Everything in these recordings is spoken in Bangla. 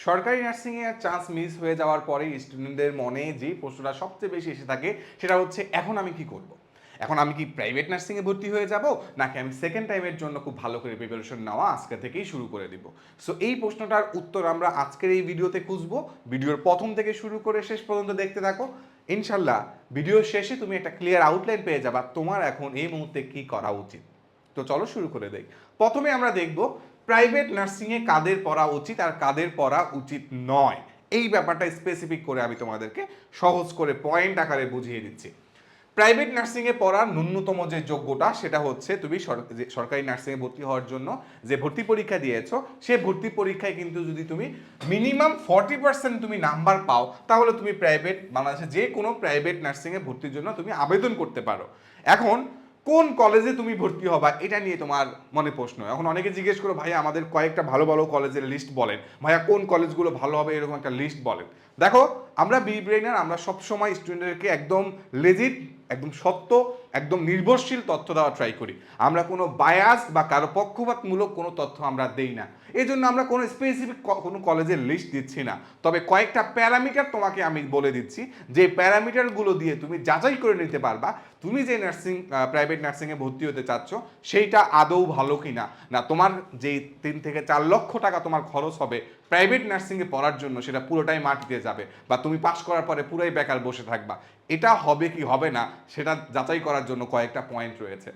সরকারি নার্সিংয়ে চান্স মিস হয়ে যাওয়ার পরে স্টুডেন্টদের মনে যে প্রশ্নটা সবচেয়ে বেশি এসে থাকে সেটা হচ্ছে এখন আমি কি করব। এখন আমি কি প্রাইভেট নার্সিংয়ে ভর্তি হয়ে যাব, নাকি আমি সেকেন্ড টাইমের জন্য খুব ভালো করে প্রিপারেশন নেওয়া আজকে থেকেই শুরু করে দিব। সো এই প্রশ্নটার উত্তর আমরা আজকের এই ভিডিওতে খুঁজবো। ভিডিওর প্রথম থেকে শুরু করে শেষ পর্যন্ত দেখতে থাকো। ইনশাল্লাহ ভিডিওর শেষে তুমি একটা ক্লিয়ার আউটলাইন পেয়ে যাবা তোমার এখন এই মুহূর্তে কি করা উচিত। তো চলো শুরু করে দেই। প্রথমে আমরা দেখব প্রাইভেট নার্সিংয়ে কাদের পড়া উচিত আর কাদের পড়া উচিত নয়। এই ব্যাপারটা স্পেসিফিক করে আমি তোমাদেরকে সহজ করে পয়েন্ট আকারে বুঝিয়ে দিচ্ছি। প্রাইভেট নার্সিংয়ে পড়ার ন্যূনতম যে যোগ্যতা সেটা হচ্ছে তুমি সরকারি নার্সিংয়ে ভর্তি হওয়ার জন্য যে ভর্তি পরীক্ষা দিয়েছো সে ভর্তি পরীক্ষায় কিন্তু যদি তুমি মিনিমাম 40% তুমি নাম্বার পাও তাহলে তুমি বাংলাদেশে যে কোনো প্রাইভেট নার্সিংয়ে ভর্তির জন্য তুমি আবেদন করতে পারো। এখন কোন কলেজে তুমি ভর্তি হবা এটা নিয়ে তোমার মনে প্রশ্ন। এখন অনেকে জিজ্ঞেস করো ভাইয়া আমাদের কয়েকটা ভালো ভালো কলেজের লিস্ট বলেন, ভাইয়া কোন কলেজগুলো ভালো হবে এরকম একটা লিস্ট বলেন। দেখো আমরা বি ব্রেইনার আমরা সবসময় স্টুডেন্টদেরকে একদম লেজিট, একদম সত্য, একদম নির্ভরশীল তথ্য দেওয়া ট্রাই করি। আমরা কোনো বায়াস বা কারো পক্ষপাতমূলক কোনো তথ্য আমরা দেই না। এই জন্য আমরা কোনো স্পেসিফিক কোনো কলেজের লিস্ট দিচ্ছি না। তবে কয়েকটা প্যারামিটার তোমাকে আমি বলে দিচ্ছি, যে প্যারামিটারগুলো দিয়ে তুমি যাচাই করে নিতে পারবা তুমি যে প্রাইভেট নার্সিংয়ে ভর্তি হতে চাচ্ছ সেইটা আদৌ ভালো কিনা। না তোমার যেই 3 থেকে 4 লক্ষ টাকা তোমার খরচ হবে প্রাইভেট নার্সিংয়ে পড়ার জন্য সেটা পুরোটাই মাটিতে যাবে, বা তুমি পাস করার পরে পুরোই বেকার বসে থাকবা। এটা হবে কি হবে না সেটা যাচাই করার জন্য কয়েকটা পয়েন্ট রয়েছে।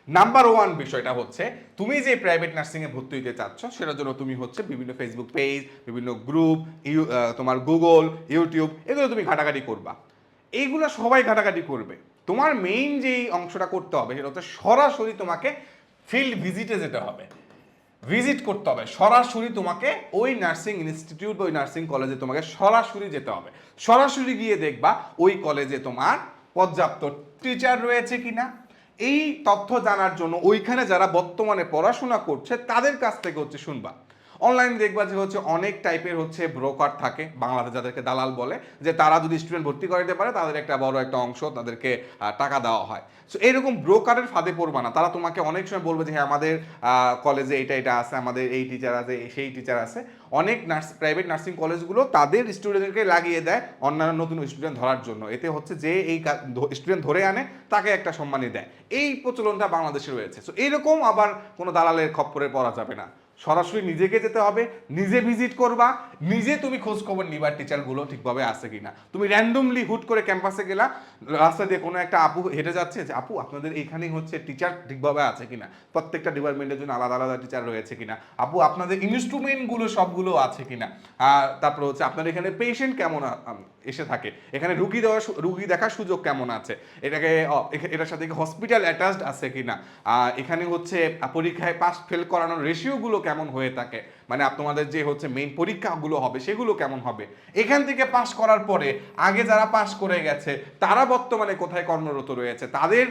নাম্বার 1 বিষয়টা হচ্ছে তুমি যে প্রাইভেট নার্সিংয়ে ভর্তি হতে চাচ্ছ সেটার জন্য তুমি হচ্ছে বিভিন্ন ফেসবুক পেজ, বিভিন্ন গ্রুপ, তোমার গুগল, ইউটিউব এগুলো তুমি ঘাটাঘাটি করবা। এইগুলো সবাই ঘাটাঘাটি করবে। তোমার মেইন যেই অংশটা করতে হবে সেটা হচ্ছে সরাসরি তোমাকে ফিল্ড ভিজিটে যেতে হবে, ভিজিট করতে হবে সরাসরি। তোমাকে ওই নার্সিং ইনস্টিটিউট, ওই নার্সিং কলেজে তোমাকে সরাসরি যেতে হবে। সরাসরি গিয়ে দেখবা ওই কলেজে তোমার পর্যাপ্ত টিচার রয়েছে কিনা। এই তথ্য জানার জন্য ওইখানে যারা বর্তমানে পড়াশোনা করছে তাদের কাছ থেকে হচ্ছে শুনবা। অনলাইনে দেখবা যে হচ্ছে অনেক টাইপের হচ্ছে ব্রোকার থাকে বাংলাদেশে, যাদেরকে দালাল বলে, যে তারা যদি স্টুডেন্ট ভর্তি করে দিতে পারে তাদের একটা বড় একটা অংশ তাদেরকে টাকা দেওয়া হয়। সো এইরকম ব্রোকারের ফাঁদে পড়বা না। তারা তোমাকে অনেক সময় বলবে যে হ্যাঁ আমাদের কলেজে এটা এটা আছে, আমাদের এই টিচার আছে, সেই টিচার আছে। অনেক প্রাইভেট নার্সিং কলেজগুলো তাদের স্টুডেন্টকে লাগিয়ে দেয় অন্যান্য নতুন স্টুডেন্ট ধরার জন্য। এতে হচ্ছে যে এই স্টুডেন্ট ধরে আনে তাকে একটা সম্মানী দেয়। এই প্রচলনটা বাংলাদেশে রয়েছে। সো এইরকম আবার কোনো দালালের খপ্পরে পড়া যাবে না। সরাসরি নিজেকে যেতে হবে, নিজে ভিজিট করবা, নিজে তুমি খোঁজ খবর নিবার টিচারগুলো ঠিকভাবে আছে কিনা। তুমি র্যান্ডমলি হুট করে ক্যাম্পাসে গেলা, রাস্তা দিয়ে কোনো একটা আপু হেঁটে যাচ্ছে, যে আপু আপনাদের এইখানেই হচ্ছে টিচার ঠিকভাবে আছে কিনা, প্রত্যেকটা ডিপার্টমেন্টের জন্য আলাদা আলাদা টিচার রয়েছে কিনা, আপু আপনাদের ইনস্ট্রুমেন্টগুলো সবগুলো আছে কিনা, তারপর হচ্ছে আপনার এখানে পেশেন্ট কেমন এসে থাকে, এখানে রুগী দেখার সুযোগ কেমন আছে, এটার সাথে হসপিটাল অ্যাটাচড আছে কিনা, এখানে হচ্ছে পরীক্ষায় পাস ফেল করানোর রেশিওগুলো কেমন হয়ে থাকে, মানে তোমাদের যে হচ্ছে মেইন পরীক্ষাগুলো হবে সেগুলো কেমন হবে, এখান থেকে পাস করার পরে আগে যারা পাস করে গেছে তারা বর্তমানে কোথায় কর্মরত রয়েছে, তাদের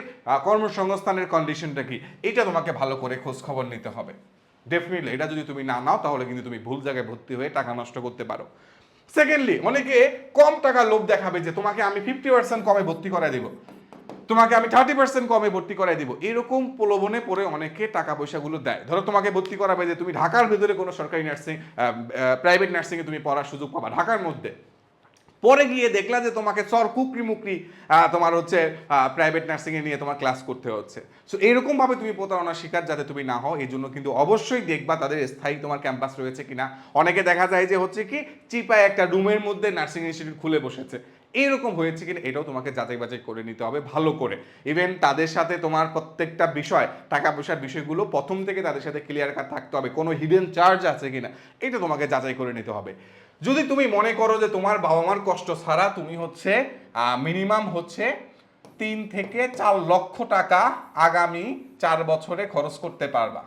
কর্মসংস্থানের কন্ডিশনটা কি, এটা তোমাকে ভালো করে খোঁজ খবর নিতে হবে। ডেফিনেটলি এটা যদি তুমি না নাও তাহলে কিন্তু তুমি ভুল জায়গায় ভর্তি হয়ে টাকা নষ্ট করতে পারো। সেকেন্ডলি, অনেকে কম টাকা লোভ দেখাবে যে তোমাকে আমি 50% কমে ভর্তি করাই দিব, তোমাকে আমি 30% কমে ভর্তি করাই দিব। এরকম প্রলোভনে পড়ে অনেকে টাকা পয়সাগুলো দেয়। ধরো তোমাকে ভর্তি করাবে যে তুমি ঢাকার ভিতরে কোনো সরকারি নার্সিং, প্রাইভেট নার্সিংয়ে তুমি পড়ার সুযোগ পাবা ঢাকার মধ্যে। পরে গিয়ে দেখলা যে তোমাকে চর কুকরি মুকরি তোমার হচ্ছে প্রাইভেট নার্সিংয়ে নিয়ে তোমার ক্লাস করতে হচ্ছে। সো এইরকমভাবে তুমি প্রতারণার শিকার যাতে তুমি না হও এই জন্য কিন্তু অবশ্যই দেখবা তাদের স্থায়ী তোমার ক্যাম্পাস রয়েছে কিনা। অনেকে দেখা যায় যে হচ্ছে কি চিপায় একটা রুমের মধ্যে নার্সিং ইনস্টিটিউট খুলে বসেছে, এইরকম হয়েছে কিনা এটাও তোমাকে যাচাই বাছাই করে নিতে হবে ভালো করে। ইভেন তাদের সাথে তোমার প্রত্যেকটা বিষয়, টাকা পয়সার বিষয়গুলো প্রথম থেকে তাদের সাথে ক্লিয়ার কাট থাকতে হবে, কোনো হিডেন চার্জ আছে কিনা এটা তোমাকে যাচাই করে নিতে হবে। যদি তুমি মনে করো যে তোমার বাবা মার কষ্ট ছাড়া তুমি হচ্ছে মিনিমাম হচ্ছে 3 থেকে 4 লক্ষ টাকা আগামী 4 বছরে খরচ করতে পারবা,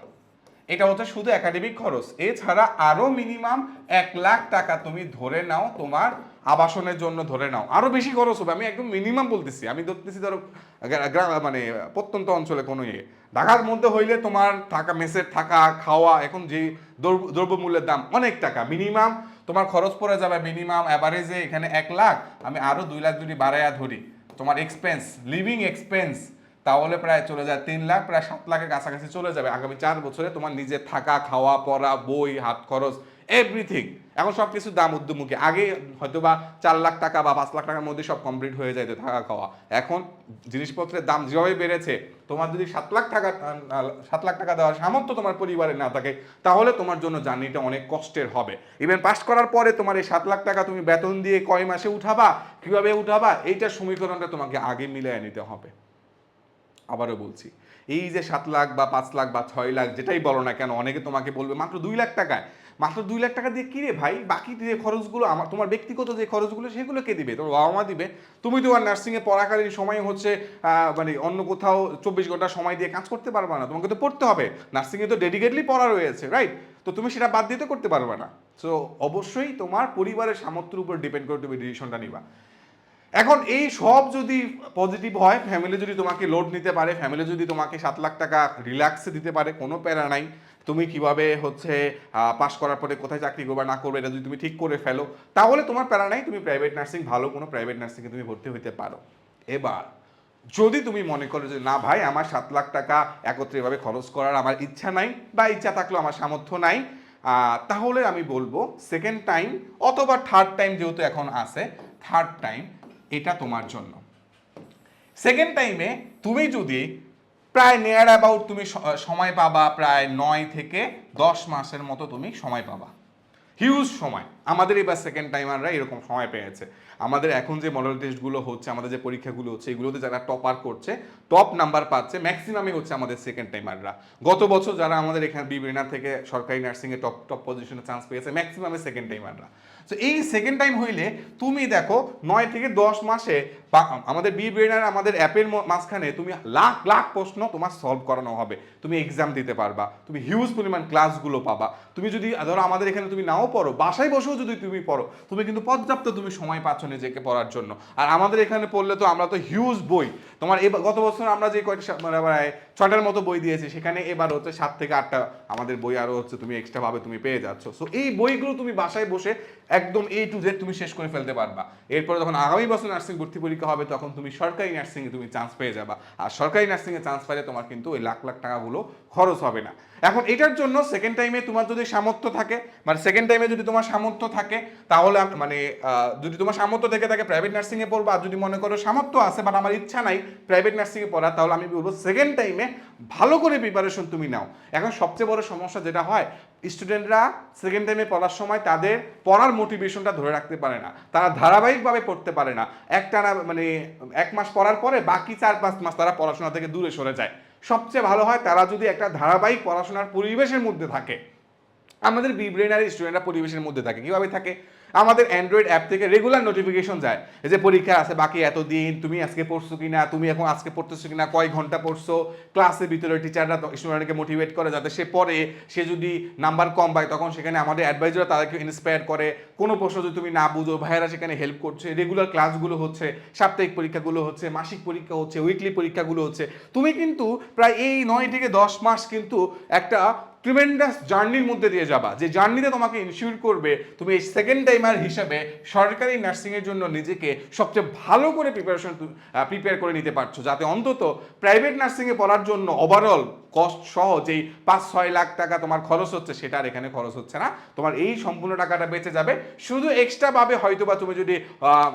এটা হচ্ছে শুধু একাডেমিক খরচ, এছাড়া আরো মিনিমাম 1 লাখ টাকা তুমি ধরে নাও তোমার আবাসনের জন্য, ধরে নাও আরো বেশি খরচ হবে, আমি একদম মিনিমাম বলতেছি, আমি ধরতেছি ধরো মানে প্রত্যন্ত অঞ্চলে কোনো ঢাকার মধ্যে হইলে তোমার থাকা, মেসের থাকা খাওয়া, এখন যে দ্রব্যমূল্যের দাম অনেক টাকা, মিনিমাম তোমার খরচ পড়ে যাবে মিনিমাম অ্যাভারেজে এখানে 1 লাখ, আমি আরো 2 লাখ যদি বাড়াইয়া ধরি তোমার এক্সপেন্স, লিভিং এক্সপেন্স, তাহলে প্রায় চলে যায় 3 লাখ, প্রায় 7 লাখের কাছাকাছি চলে যাবে আগামী 4 বছরে তোমার নিজের থাকা খাওয়া পড়া বই হাত খরচ এভরিথিং। এখন সব কিছুর দাম ঊর্ধ্বমুখী। আগে হয়তো বা 4 লাখ টাকা বা 5 লাখ টাকার মধ্যে সব কমপ্লিট হয়ে যাইতো থাকা খাওয়া। এখন জিনিসপত্রের দাম যেভাবে বেড়েছে, তোমার যদি 7 লাখ টাকা দেওয়ার সামর্থ্য তোমার পরিবারে না থাকে, তাহলে তোমার জন্য জার্নিটা অনেক কষ্টের হবে। ইভেন পাস করার পরে তোমার এই 7 লাখ টাকা তুমি বেতন দিয়ে কয় মাসে উঠাবা, কিভাবে উঠাবা, এইটার সমীকরণটা তোমাকে আগে মিলিয়ে নিতে হবে। আবারও বলছি, এই যে 7 লাখ বা 5 লাখ বা 6 লাখ যেটাই বলো না কেন, অনেকে তোমাকে বলবে মাত্র 2 লাখ টাকায়, মাত্র 2 লাখ টাকা দিয়ে কি রে ভাই, বাকি যে খরচগুলো আমার, তোমার ব্যক্তিগত যে খরচগুলো সেগুলো কে দিবে? তোমার বাবা মা দিবে। তুমি তোমার নার্সিংয়ে পড়াকালীন সময় হচ্ছে মানে অন্য কোথাও 24 ঘন্টা সময় দিয়ে কাজ করতে পারবে না, তোমাকে তো পড়তে হবে। নার্সিংয়ে তো ডেডিকেটলি পড়া রয়েছে, রাইট? তো তুমি সেটা বাদ দিতে করতে পারবে না। সো অবশ্যই তোমার পরিবারের সামর্থ্যের উপর ডিপেন্ড করে তুমি ডিসিশনটা নিবা। এখন এই সব যদি পজিটিভ হয়, ফ্যামিলি যদি তোমাকে লোড নিতে পারে, ফ্যামিলি যদি তোমাকে 7 লাখ টাকা রিল্যাক্সে দিতে পারে, কোনো প্যারা নাই, তুমি কিভাবে হচ্ছে পাস করার পরে কোথায় চাকরি করবে না করবে এটা যদি তুমি ঠিক করে ফেলো, তাহলে তোমার প্যারা নাই, তুমি প্রাইভেট নার্সিং, ভালো কোনো প্রাইভেট নার্সিংয়ে তুমি ভর্তি হইতে পারো। এবার যদি তুমি মনে করো যে না ভাই, আমার 7 লাখ টাকা একত্রে এভাবে খরচ করার আমার ইচ্ছা নাই, বা ইচ্ছা থাকলেও আমার সামর্থ্য নাই, তাহলে আমি বলবো সেকেন্ড টাইম অথবা থার্ড টাইম, যেহেতু এখন আছে, থার্ড টাইম এটা তোমার জন্য। সেকেন্ড টাইমে তুমি যদি প্রায় নিয়ার অ্যাবাউট তুমি সময় পাবা, প্রায় 9 থেকে 10 মাসের মতো তুমি সময় পাবা, হিউজ সময়। আমাদের এবার সেকেন্ড টাইমাররা এরকম সময় পেয়েছে। আমাদের এখন যে মডেল টেস্টগুলো হচ্ছে, আমাদের যে পরীক্ষাগুলো হচ্ছে, এগুলোতে যারা টপার করছে, টপ নাম্বার পাচ্ছে, ম্যাক্সিমামই হচ্ছে আমাদের সেকেন্ড টাইমাররা। গত বছর যারা আমাদের এখানে বিবেনা থেকে সরকারি নার্সিংয়ে টপ টপ পজিশনে চান্স পেয়েছে, ম্যাক্সিমামে সেকেন্ড টাইমাররা। তো এই সেকেন্ড টাইম হইলে তুমি দেখো 9 থেকে 10 মাসে আমাদের বিবেনার আমাদের অ্যাপের মাঝখানে তুমি লাখ লাখ প্রশ্ন তোমার সলভ করানো হবে, তুমি এক্সাম দিতে পারবা, তুমি হিউজ পরিমাণ ক্লাসগুলো পাবা। তুমি যদি ধরো আমাদের এখানে তুমি নাও পড়ো, বাসায় বসেও যদি তুমি পড়ো, তুমি কিন্তু পর্যাপ্ত তুমি সময় পাচ্ছ নিজেকে পড়ার জন্য। আর আমাদের এখানে পড়লে তো আমরা তো হিউজ বই, তোমার গত বছর আমরা যে কয়েকটা মানে 6টার মতো বই দিয়েছি, সেখানে এবার হচ্ছে 7 থেকে 8টা আমাদের বই আরও হচ্ছে তুমি এক্সট্রা ভাবে তুমি পেয়ে যাচ্ছ। সো এই বইগুলো তুমি বাসায় বসে একদম A to Z তুমি শেষ করে ফেলতে পারবা। এরপরে যখন আগামী বছর নার্সিং ভর্তি পরীক্ষা হবে, তখন তুমি সরকারি নার্সিংয়ে তুমি চান্স পেয়ে যাবা। আর সরকারি নার্সিংয়ে চান্স পাইলে তোমার কিন্তু ওই লাখ লাখ টাকাগুলো খরচ হবে না। এখন এটার জন্য সেকেন্ড টাইমে তোমার যদি সামর্থ্য থাকে, মানে সেকেন্ড টাইমে যদি তোমার সামর্থ্য থাকে, তাহলে মানে যদি তোমার সামর্থ্য থেকে থাকে প্রাইভেট নার্সিংয়ে পড়বা। আর যদি মনে করো সামর্থ্য আছে বাট আমার ইচ্ছা নাই প্রাইভেট নার্সিংয়ে পড়া, তাহলে আমি বলবো সেকেন্ড টাইমে ভালো করে প্রিপারেশন তুমি নাও। এখন সবচেয়ে বড় সমস্যা যেটা হয়, স্টুডেন্টরা সেকেন্ড টাইমে পড়ার সময় তাদের পড়ার মোটিভেশনটা ধরে রাখতে পারে না, তারা ধারাবাহিকভাবে পড়তে পারে না। একটানা মানে 1 মাস পড়ার পরে বাকি 4-5 মাস তারা পড়াশোনা থেকে দূরে সরে যায়। সবচেয়ে ভালো হয় তারা যদি একটা ধারাবাহিক পড়াশোনার পরিবেশের মধ্যে থাকে। আমাদের বিব্রেনারি স্টুডেন্টরা পরিবেশের মধ্যে থাকে, কিভাবে থাকে, আমাদের অ্যান্ড্রয়েড অ্যাপ থেকে রেগুলার নোটিফিকেশন যায়, এই যে পরীক্ষা আছে বাকি এতদিন, তুমি আজকে পড়ছো কিনা, তুমি এখন আজকে পড়তেছো কিনা, কয় ঘন্টা পড়ছো। ক্লাসের ভিতরে টিচাররা স্টুডেন্টকে মোটিভেট করে যাতে সে পড়ে, সে যদি নাম্বার কম পায় তখন সেখানে আমাদের অ্যাডভাইজাররা তাদেরকে ইন্সপায়ার করে, কোনো প্রশ্ন যদি তুমি না বুঝো ভাইয়েরা সেখানে হেল্প করছে, রেগুলার ক্লাসগুলো হচ্ছে, সাপ্তাহিক পরীক্ষাগুলো হচ্ছে, মাসিক পরীক্ষা হচ্ছে, উইকলি পরীক্ষাগুলো হচ্ছে। তুমি কিন্তু প্রায় এই 9 থেকে 10 মাস কিন্তু একটা ট্রিমেন্ডাস জার্নির মধ্যে দিয়ে যাবা, যে জার্নিতে তোমাকে ইনশিওর করবে তুমি এই সেকেন্ড টাইমার হিসাবে সরকারি নার্সিংয়ের জন্য নিজেকে সবচেয়ে ভালো করে প্রিপেয়ার করে নিতে পারছো, যাতে অন্তত প্রাইভেট নার্সিংয়ে পড়ার জন্য ওভারঅল কস্ট সহ যেই 5-6 লাখ টাকা তোমার খরচ হচ্ছে, সেটা আর এখানে খরচ হচ্ছে না। তোমার এই সম্পূর্ণ টাকাটা বেঁচে যাবে। শুধু এক্সট্রা ভাবে হয়তো বা তুমি যদি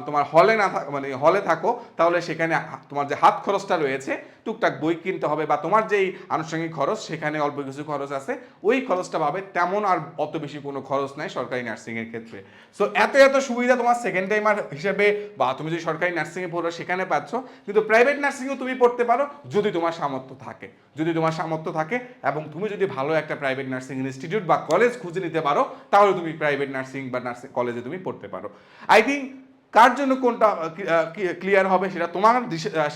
তোমার হলে না মানে হলে থাকো, তাহলে সেখানে তোমার যে হাত খরচটা রয়েছে, টুকটাক বই কিনতে হবে, বা তোমার যেই আনুষঙ্গিক খরচ সেখানে অল্প কিছু খরচ আছে, ওই খরচটা পাবে, তেমন আর অত বেশি কোনো খরচ নাই সরকারি নার্সিংয়ের ক্ষেত্রে। সো এত এত সুবিধা তোমার সেকেন্ড টাইমার হিসেবে, বা তুমি যদি সরকারি নার্সিংয়ে পড়ো সেখানে পাচ্ছ, কিন্তু প্রাইভেট নার্সিংও তুমি পড়তে পারো যদি তোমার সামর্থ্য থাকে, যদি তোমার সামর্থ্য থাকে এবং তুমি যদি ভালো একটা প্রাইভেট নার্সিং ইনস্টিটিউট বা কলেজ খুঁজে নিতে পারো, তাহলে তুমি প্রাইভেট নার্সিং বা নার্সিং কলেজে তুমি পড়তে পারো। আই থিঙ্ক কার জন্য কোনটা ক্লিয়ার হবে সেটা তোমার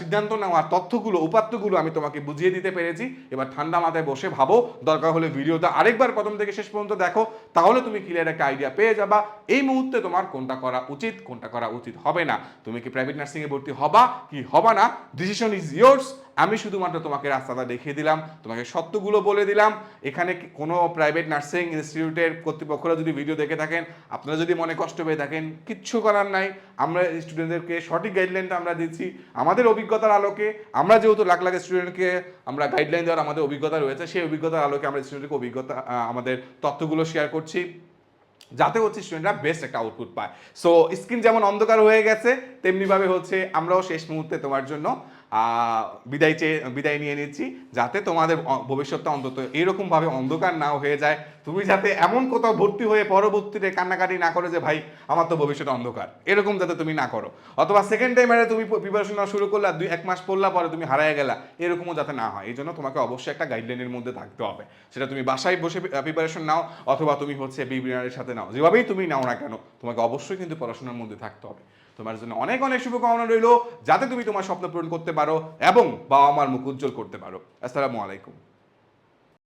সিদ্ধান্ত নেওয়া, তথ্যগুলো উপাত্তগুলো আমি তোমাকে বুঝিয়ে দিতে পেরেছি। এবার ঠান্ডা মাথায় বসে ভাবো, দরকার হলে ভিডিওটা আরেকবার প্রথম থেকে শেষ পর্যন্ত দেখো, তাহলে তুমি ক্লিয়ার একটা আইডিয়া পেয়ে যাবা এই মুহূর্তে তোমার কোনটা করা উচিত, কোনটা করা উচিত হবে না। তুমি কি প্রাইভেট নার্সিংয়ে ভর্তি হবা কি হবা না, ডিসিশন ইজ ইয়োর্স। আমি শুধুমাত্র তোমাকে রাস্তাটা দেখিয়ে দিলাম, তোমাকে সত্যগুলো বলে দিলাম। এখানে কোনো প্রাইভেট নার্সিং ইনস্টিটিউটের কর্তৃপক্ষরা যদি ভিডিও দেখে থাকেন, আপনারা যদি মনে কষ্ট পেয়ে থাকেন, কিচ্ছু করার নাই। আমরা স্টুডেন্টদেরকে সঠিক গাইডলাইনটা আমরা দিচ্ছি আমাদের অভিজ্ঞতার আলোকে। আমরা যেহেতু লাখ লাখ স্টুডেন্টকে আমরা গাইডলাইন দেওয়ার আমাদের অভিজ্ঞতা রয়েছে, সেই অভিজ্ঞতার আলোকে আমরা স্টুডেন্টকে আমাদের তথ্যগুলো শেয়ার করছি। যাতে হচ্ছে স্টুডেন্টরা বেস্ট একটা আউটপুট পায়। সো স্ক্রিন যেমন অন্ধকার হয়ে গেছে তেমনিভাবে হচ্ছে আমরাও শেষ মুহূর্তে তোমার জন্য বিদায় নিয়ে নিচ্ছি, যাতে তোমাদের ভবিষ্যৎটা অন্তত এরকমভাবে অন্ধকার না হয়ে যায়, তুমি যাতে এমন কোথাও ভর্তি হয়ে পরবর্তীতে কান্নাকাটি না করে যে ভাই আমার তো ভবিষ্যৎ অন্ধকার, এরকম যাতে তুমি না করো। অথবা সেকেন্ড টাইমে তুমি প্রিপারেশন শুরু করলা, 1 মাস পড়লা, পরে তুমি হারায় গেলা, এরকমও যাতে না হয়। এই জন্য তোমাকে অবশ্যই একটা গাইডলাইনের মধ্যে থাকতে হবে। সেটা তুমি বাসায় বসে প্রিপারেশন নাও অথবা তুমি হচ্ছে বিবিনারের সাথে নাও, যেভাবেই তুমি নাও না কেন তোমাকে অবশ্যই কিন্তু পড়াশোনার মধ্যে থাকতে হবে। তোমার জন্য অনেক অনেক শুভকামনা রইল, যাতে তুমি তোমার স্বপ্ন পূরণ করতে পারো এবং বাবা মার মুখ উজ্জ্বল করতে পারো। আসসালামু আলাইকুম।